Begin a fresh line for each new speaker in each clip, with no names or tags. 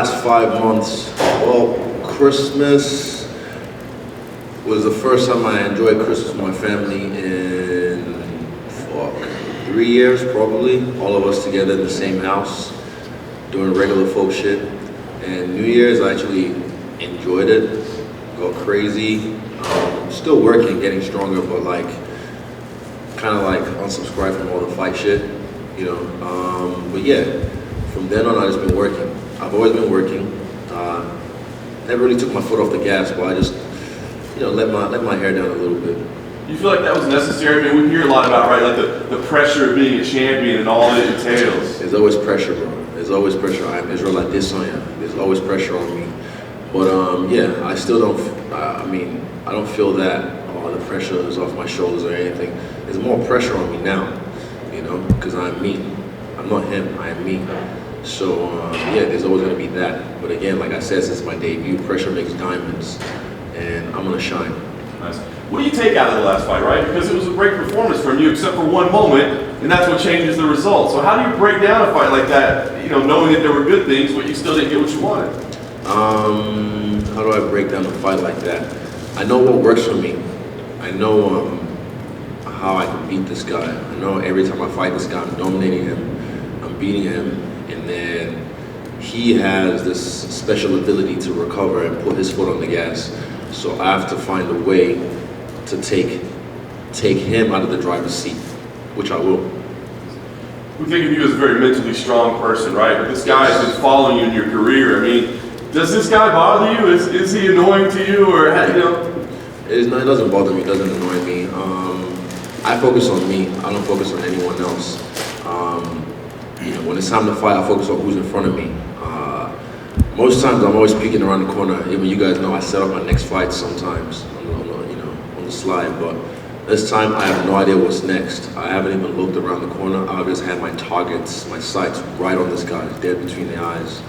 last 5 months, well, Christmas was the first time I enjoyed Christmas with my family in, 3 years probably. All of us together in the same house, doing regular folk shit. And New Year's, I actually enjoyed it, go crazy. Still working, getting stronger, but like, kind of like unsubscribe from all the fight shit, you know. But yeah, from then on, I've just been working. I've always been working. Never really took my foot off the gas, but I just, you know, let my hair down a little bit.
You feel like that was necessary? I mean, we hear a lot about, right, like the pressure of being a champion and all it entails.
There's always pressure, bro. There's always pressure. I'm Israel Adesanya. There's always pressure on me. But yeah, I still don't, I mean, I don't feel that, oh, the pressure is off my shoulders or anything. There's more pressure on me now, you know, because I'm me. I'm not him, I am me. So yeah, there's always gonna be that. But again, like I said, since my debut, pressure makes diamonds, and I'm gonna shine.
Nice. What do you take out of the last fight, right? Because it was a great performance from you, except for one moment, and that's what changes the result. So how do you break down a fight like that, you know, knowing that there were good things, but you still didn't get what you wanted?
How do I break down a fight like that? I know what works for me. I know how I can beat this guy. I know every time I fight this guy, I'm dominating him, I'm beating him, and then he has this special ability to recover and put his foot on the gas. So I have to find a way to take him out of the driver's seat, which I will.
We think of you as a very mentally strong person, right? But this guy has been following you in your career. I mean, does this guy bother you? Is he annoying to you, or you know?
It doesn't bother me. It doesn't annoy me. I focus on me. I don't focus on anyone else. You know, when it's time to fight, I focus on who's in front of me. Most times, I'm always peeking around the corner. Even you guys know I set up my next fight sometimes, on the slide. But this time, I have no idea what's next. I haven't even looked around the corner. I just had my targets, my sights right on this guy, dead between the eyes.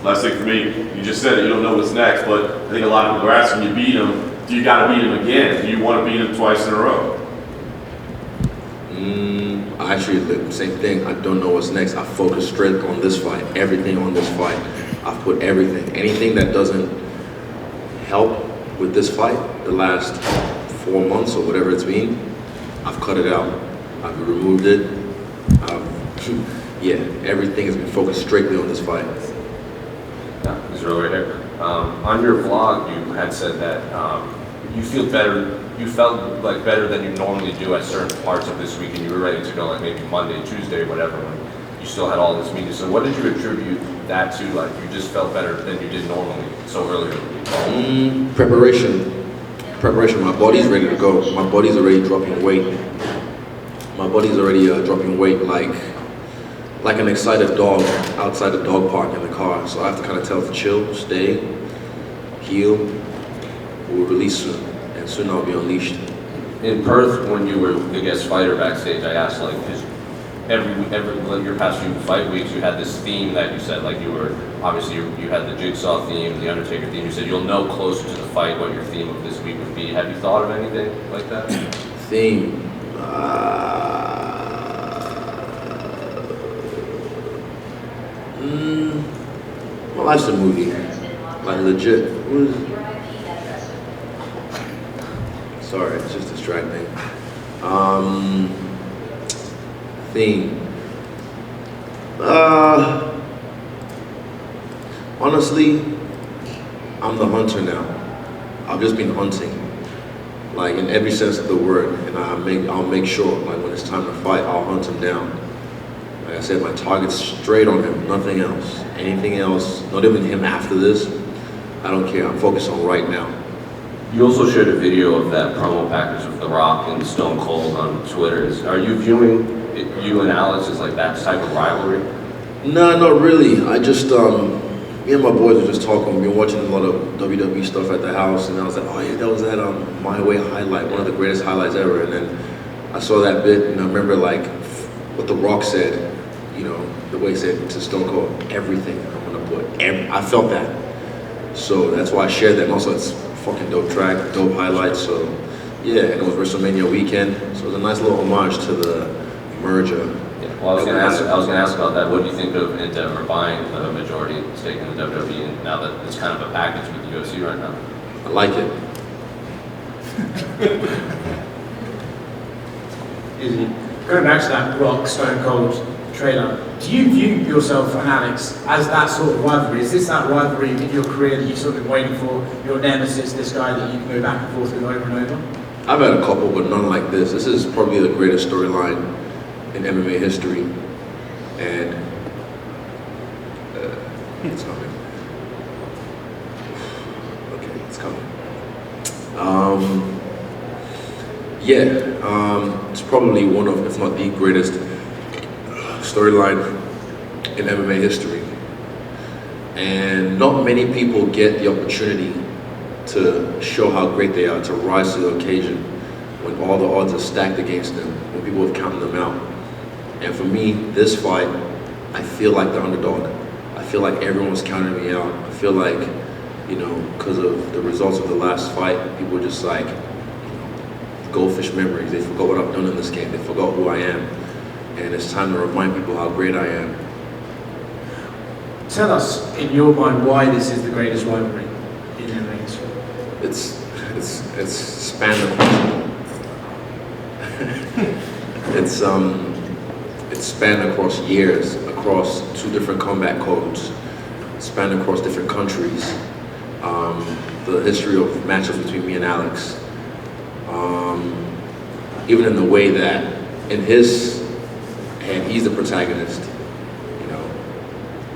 Last thing for me, you just said it, you don't know what's next, but I think a lot of people are asking, you beat him, do you got to beat him again? Do you want to beat him twice in a row?
Actually, the same thing. I don't know what's next. I focus straight on this fight, everything on this fight. I've put everything. Anything that doesn't help with this fight, the last 4 months or whatever it's been, I've cut it out. I've removed it. Yeah, everything has been focused strictly on this fight.
Yeah, Israel right here. On your vlog, you had said that you feel better. You felt like better than you normally do at certain parts of this week, and you were ready to go like maybe Monday, Tuesday, whatever. When you still had all this media. So what did you attribute that to? Like you just felt better than you did normally so earlier in the week?
Preparation. My body's ready to go. My body's already dropping weight. My body's already dropping weight like an excited dog outside the dog park in the car. So I have to kind of tell it to chill, stay, heal. We'll release soon, and soon I'll be unleashed.
In Perth, when you were the guest fighter backstage, I asked like, because every your past few fight weeks, you had this theme that you said, like you were obviously you had the Jigsaw theme, the Undertaker theme. You said you'll know closer to the fight what your theme of this week would be. Have you thought of anything like that?
Theme. Well, that's a movie. Like legit. Sorry, it's just distracting. Theme. Honestly, I'm the hunter now. I've just been hunting, like in every sense of the word, and I'll make sure, like when it's time to fight, I'll hunt him down. Like I said, my target's straight on him, nothing else. Anything else, not even him after this, I don't care. I'm focused on right now.
You also shared a video of that promo package of The Rock and Stone Cold on Twitter. Are you viewing you and Alex as like that type of rivalry?
No, not really. I just, me and my boys were just talking. We've been watching a lot of WWE stuff at the house, and I was like, oh yeah, that was that My Way highlight, one of the greatest highlights ever. And then I saw that bit, and I remember like what The Rock said, you know, the way he said to Stone Cold, everything I'm gonna put, I felt that. So that's why I shared that, and also it's fucking dope track, dope highlights. So yeah, and it was WrestleMania weekend, so it was a nice little homage to the merger.
Yeah. Well, I was gonna ask about that. What do you think of Endeavor buying a majority stake in the WWE, and now that it's kind of a package with the UFC right now?
I like it.
Easy. Going back to that Rock Stone Cold trailer, do you view yourself and Alex as that sort of rivalry? Is this that rivalry in your career that you've sort of been waiting for, your nemesis, this guy that you can go back and forth with over and over?
I've had a couple, but none like this. This is probably the greatest storyline in MMA history, and it's coming. Okay, it's coming. It's probably one of, if not the greatest storyline in MMA history. And not many people get the opportunity to show how great they are, to rise to the occasion when all the odds are stacked against them, when people have counted them out. And for me, this fight, I feel like the underdog. I feel like everyone was counting me out. I feel like, because of the results of the last fight, people were just like, goldfish memories. They forgot what I've done in this game. They forgot who I am. And it's time to remind people how great I am.
Tell us, in your mind, why this is the greatest rivalry in MMA history.
It's spanned it's spanned across years, across 2 different combat codes, spanned across different countries. The history of matchups between me and Alex. Even in the way that in his head, he's the protagonist.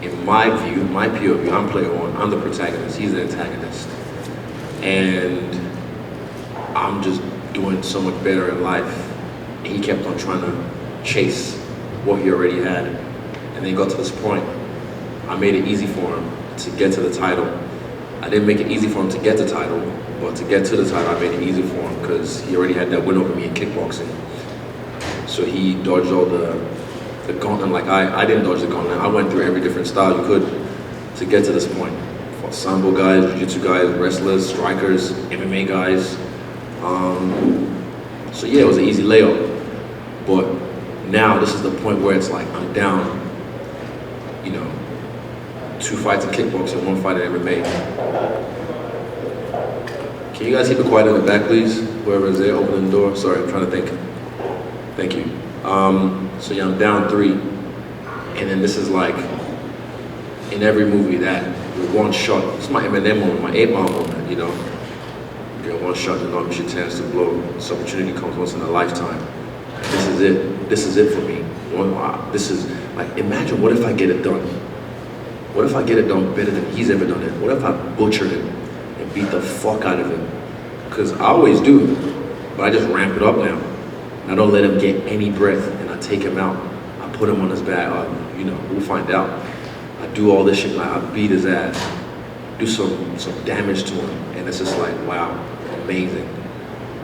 In my view, my POV, I'm player 1, I'm the protagonist, he's the antagonist. And I'm just doing so much better in life. And he kept on trying to chase what he already had. And then he got to this point. I made it easy for him to get to the title. I didn't make it easy for him to get the title, but to get to the title, I made it easy for him because he already had that win over me in kickboxing. So he dodged all the gauntlet like I didn't dodge the gauntlet. I went through every different style you could to get to this point. Fought sambo guys, jiu-jitsu guys, wrestlers, strikers, MMA guys. So yeah, it was an easy layup. But now this is the point where it's like I'm down, 2 fights in kickboxing, 1 fight in MMA. Can you guys keep it quiet in the back, please? Whoever is there, opening the door. Sorry, I'm trying to think. Thank you. So yeah, I'm down 3. And then this is like, in every movie that with 1 shot, it's my Eminem moment, my 8 Mile moment, You get 1 shot, you don't miss your chance to blow. This opportunity comes once in a lifetime. This is it. This is it for me. This is like, imagine what if I get it done? What if I get it done better than he's ever done it? What if I butcher him and beat the fuck out of him? Because I always do, but I just ramp it up now. I don't let him get any breath, and I take him out. I put him on his back. We'll find out. I do all this shit, like I beat his ass, do some damage to him, and it's just like, wow, amazing.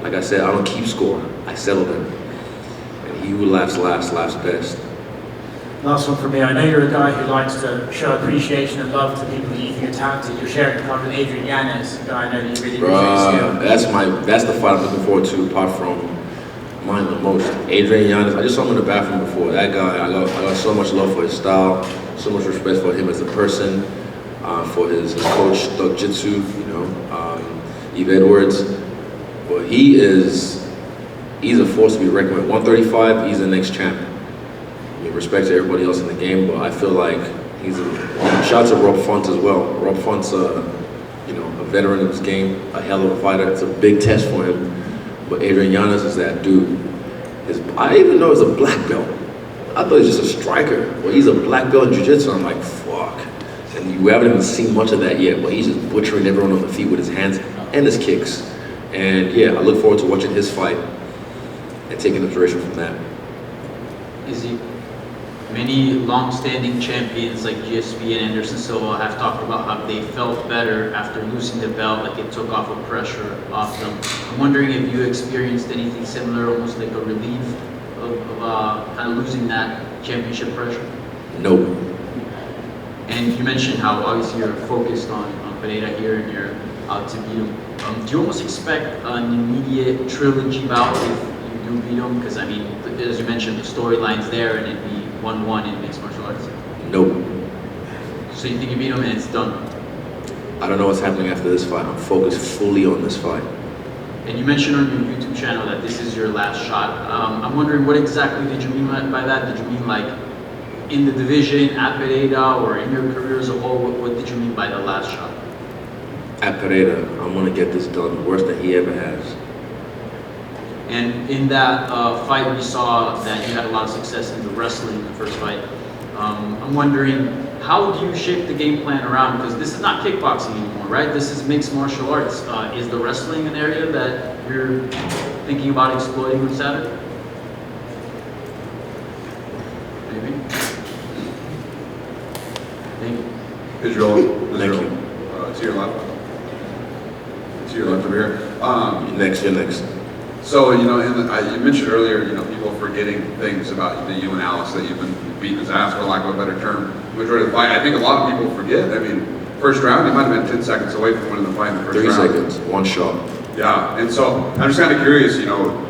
Like I said, I don't keep score. I settle them, and he who laughs last laughs best.
Last one for me. I know you're a guy who likes to show appreciation and love to people that you think are talented. You're sharing a card with Adrian Yanez, a guy I know that you really appreciate his skill.
That's the fight I'm looking forward to, apart from mine the most. Adrian Yanez, I just saw him in the bathroom before. That guy, I got so much love for his style, so much respect for him as a person, for his coach, Doug Jitsu, Eve Edwards. But he's a force to be reckoned with. 135, he's the next champ. Respect to everybody else in the game, but I feel like shout out to Rob Font as well. Rob Font's a veteran of this game, a hell of a fighter. It's a big test for him. But Adrian Yanez is that dude. I didn't even know he was a black belt. I thought he was just a striker. Well, he's a black belt in jiu-jitsu. I'm like, fuck. And we haven't even seen much of that yet, but he's just butchering everyone on the feet with his hands and his kicks. And yeah, I look forward to watching his fight and taking inspiration from that.
Many long-standing champions like GSP and Anderson Silva have talked about how they felt better after losing the belt, like it took off a pressure off them. I'm wondering if you experienced anything similar, almost like a relief of kind of losing that championship pressure?
No.
And you mentioned how obviously you're focused on Pereira here and you're out to beat him. Do you almost expect an immediate trilogy bout if you do beat him? Because I mean, as you mentioned, the storyline's there and it'd be 1-1 in mixed martial arts?
Nope.
So you think you beat him and it's done?
I don't know what's happening after this fight. I'm focused fully on this fight.
And you mentioned on your YouTube channel that this is your last shot. I'm wondering, what exactly did you mean by that? Did you mean like in the division, at Pereira, or in your career as a whole? What did you mean by the last shot?
At Pereira, I'm going to get this done worse than he ever has.
And in that fight, we saw that you had a lot of success in the wrestling in the first fight. I'm wondering, how do you shape the game plan around? Because this is not kickboxing anymore, right? This is mixed martial arts. Is the wrestling an area that you're thinking about exploiting with Saturday? Maybe. Thank you.
Israel,
Thank you.
To your left. To your left over here.
You're next.
So, you know, you mentioned earlier, you know, people forgetting things about you and Alex, that you've been beating his ass, for lack of a better term, majority of the fight. I think a lot of people forget. I mean, first round, he might have been 10 seconds away from winning the fight in the first
3
round.
seconds, one shot.
Yeah, and so I'm just kind of curious, you know,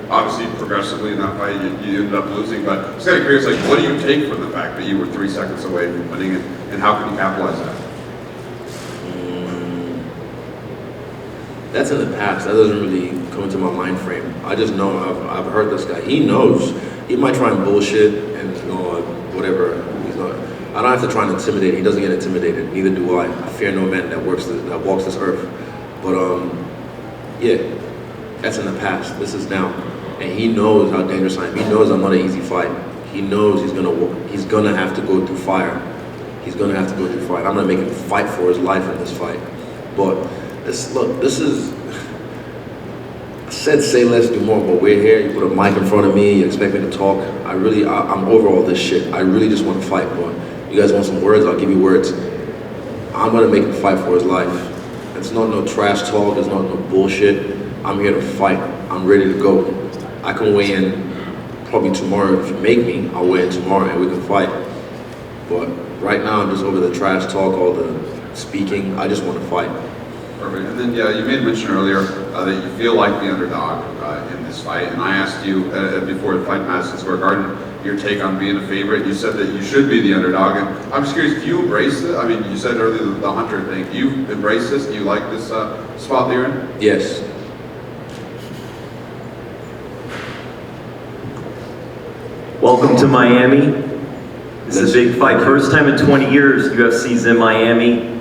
obviously progressively in that fight you ended up losing, but I'm just kind of curious, like, what do you take from the fact that you were 3 seconds away from winning, and how can you capitalize that?
That's in the past. That doesn't really come into my mind frame. I just know I've heard this guy. He knows. He might try and bullshit and whatever. He's not. I don't have to try and intimidate. He doesn't get intimidated. Neither do I. I fear no man that walks this earth. But yeah, that's in the past. This is now, and he knows how dangerous I am. He knows I'm not an easy fight. He knows he's gonna have to go through fire. He's gonna have to go through fire. I'm gonna make him fight for his life in this fight. But this is. I said say less, do more, but we're here. You put a mic in front of me. You expect me to talk. I'm over all this shit. I really just want to fight. But you guys want some words? I'll give you words. I'm gonna make him fight for his life. It's not no trash talk. It's not no bullshit. I'm here to fight. I'm ready to go. I can weigh in probably tomorrow. If you make me, I'll weigh in tomorrow and we can fight. But right now, I'm just over the trash talk, all the speaking. I just want to fight.
Perfect. And then, yeah, you made a mention earlier that you feel like the underdog in this fight. And I asked you before the fight in Madison Square Garden, your take on being a favorite. You said that you should be the underdog. And I'm just curious, do you embrace it? I mean, you said earlier the Hunter thing. Do you embrace this? Do you like this spot that you're in?
Yes.
Welcome to Miami. This is a big fight. First time in 20 years UFC's in Miami.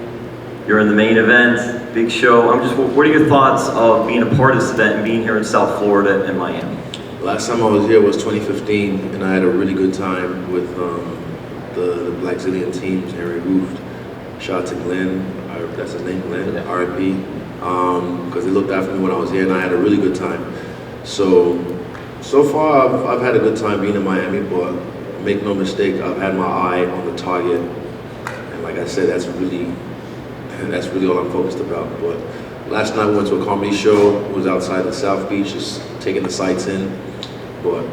You're in the main event. Big show. What are your thoughts of being a part of this event and being here in South Florida and Miami?
Last time I was here was 2015, and I had a really good time with the Black Zillion teams, Henry Hooft. Shout out to Glenn, that's his name, Glenn, R.I.P. Because they looked after me when I was here, and I had a really good time. So far I've had a good time being in Miami, but make no mistake, I've had my eye on the target, and like I said, that's really all I'm focused about. But last night we went to a comedy show. It was outside the South Beach, just taking the sights in. But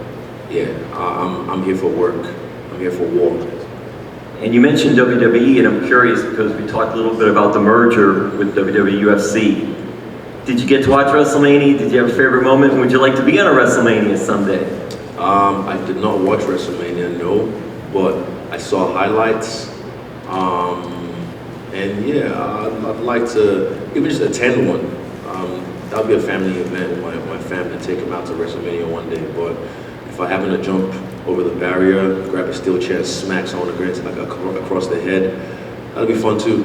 yeah, I'm here for work. I'm here for war.
And you mentioned WWE, and I'm curious because we talked a little bit about the merger with WWE UFC. Did you get to watch WrestleMania? Did you have a favorite moment? Would you like to be on a WrestleMania someday?
I did not watch WrestleMania, no, but I saw highlights. And yeah, I'd like to even just attend one. That'll be a family event with my family, take them out to WrestleMania one day. But if I happen to jump over the barrier, grab a steel chair, smack someone across the head, that'll be fun too.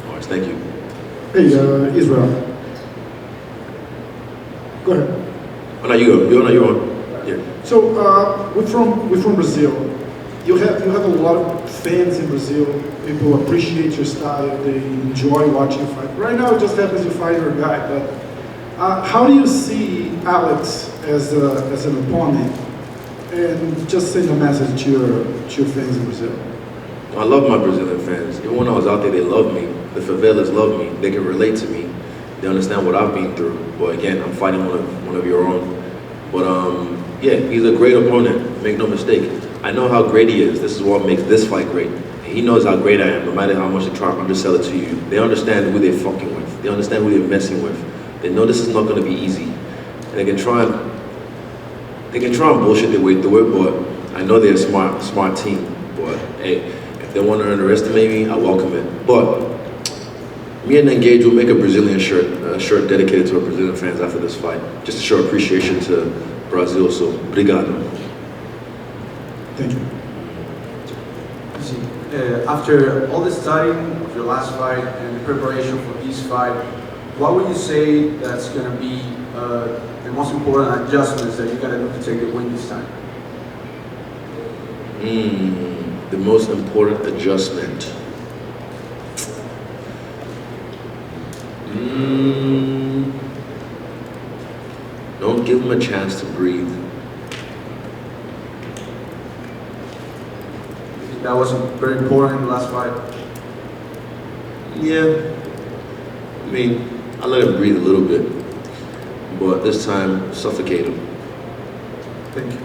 All right, thank you.
Hey, Israel. Go ahead.
Oh no, you're on. Yeah.
So we're from Brazil. You have a lot of fans in Brazil. People appreciate your style. They enjoy watching you fight. Right now, it just happens you fight your guy. But how do you see Alex as an opponent? And just send a message to your fans in Brazil.
I love my Brazilian fans. Even when I was out there, they love me. The favelas love me. They can relate to me. They understand what I've been through. But again, I'm fighting one of your own. But yeah, he's a great opponent. Make no mistake. I know how great he is. This is what makes this fight great. He knows how great I am, no matter how much they try to undersell it to you. They understand who they're fucking with. They understand who they're messing with. They know this is not going to be easy. And they can they can try and bullshit their way through it, but I know they're a smart team. But hey, if they want to underestimate me, I welcome it. But me and Engage will make a Brazilian shirt, a shirt dedicated to our Brazilian fans after this fight, just to show appreciation to Brazil. So, obrigado.
Thank you.
After all the studying of your last fight and the preparation for this fight, what would you say that's going to be the most important adjustments that you got to do to take the win this time?
The most important adjustment. Don't give him a chance to breathe.
That was very important in the last fight.
Yeah. I mean, I let him breathe a little bit, but this time, suffocate him.
Thank you.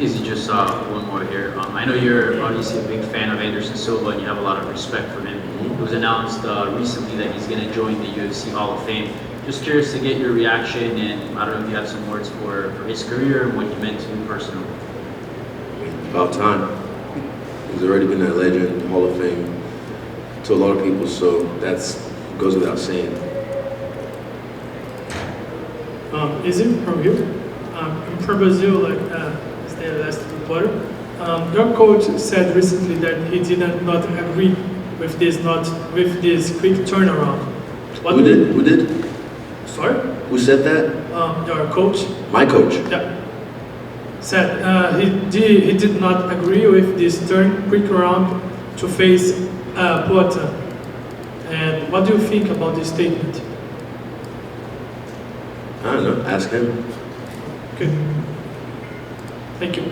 Easy, just one more here. I know you're obviously a big fan of Anderson Silva and you have a lot of respect for him. It was announced recently that he's going to join the UFC Hall of Fame. Just curious to get your reaction, and I don't know if you have some words for his career and what he meant to you personally.
About time. He's already been a legend, Hall of Fame to a lot of people, so that's goes without saying.
Is it from you? From Brazil, like is the last reporter. Your coach said recently that he did not agree with this quick turnaround.
Who did?
Sorry?
Who said that?
Your coach.
My coach.
Yeah. Said he did not agree with this quick round to face Poatan. And what do you think about this statement?
I don't know. Ask him.
Okay. Thank you.